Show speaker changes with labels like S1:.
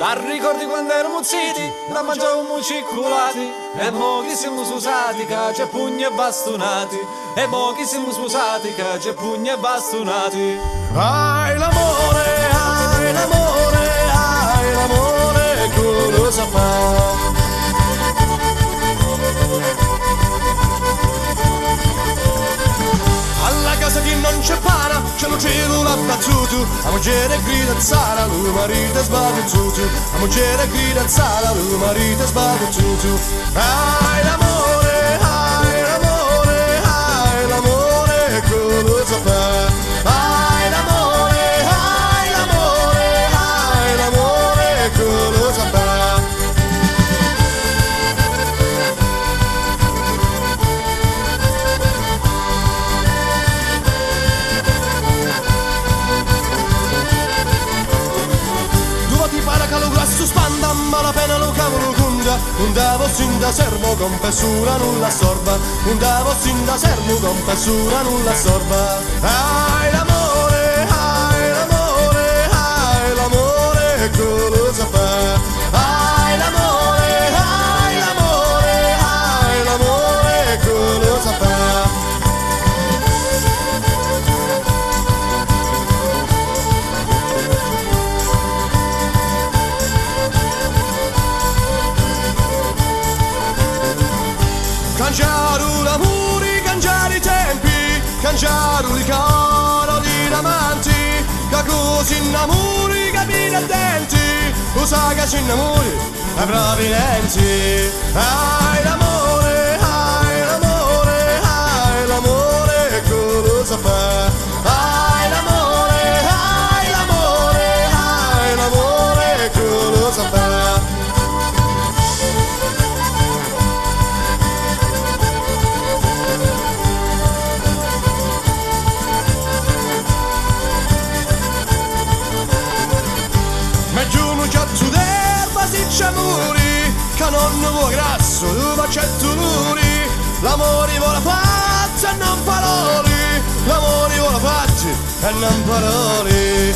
S1: Ricordi quando eravamo ziti, la mangiavamo cioccolati, e mo che siamo sposati che c'è pugni e bastonati, e mo che siamo sposati che c'è pugni e bastonati.
S2: Hai l'amore, hai l'amore, hai l'amore, cosa fa? Alla casa che non c'è pana, c'è lo cielo l'ha battuto, la moglie grida zara, lui marito è sbattuto, la moglie grida zara, lui marito è sbattuto. Hai l'amore, hai l'amore, hai l'amore, cosa fa? Hai l'amore, hai l'amore, hai l'amore, cosa fa? Su spanda, ma la pena lo cavolo conda, un davo sin da servo con pessura nulla sorba, un davo sin da servo con pessura nulla sorba. Hai l'amore, hai l'amore, hai l'amore, cosa fa? Hai l'amore, hai l'amore, hai l'amore, cosa fa? Cangiaru l'amore, cangiare i tempi, cangiaru i coro di damanti, che così innamori, capire attenti, usa che si innamori, ai provvidenti. Hai l'amore, hai l'amore, hai l'amore, cosa fa? Hai l'amore, hai l'amore, hai l'amore, cosa fa? Si amori, che non vuoi grasso, tu faccia tuluri, l'amore vuole fatti e non paroli, l'amore vuole fatti e non paroli.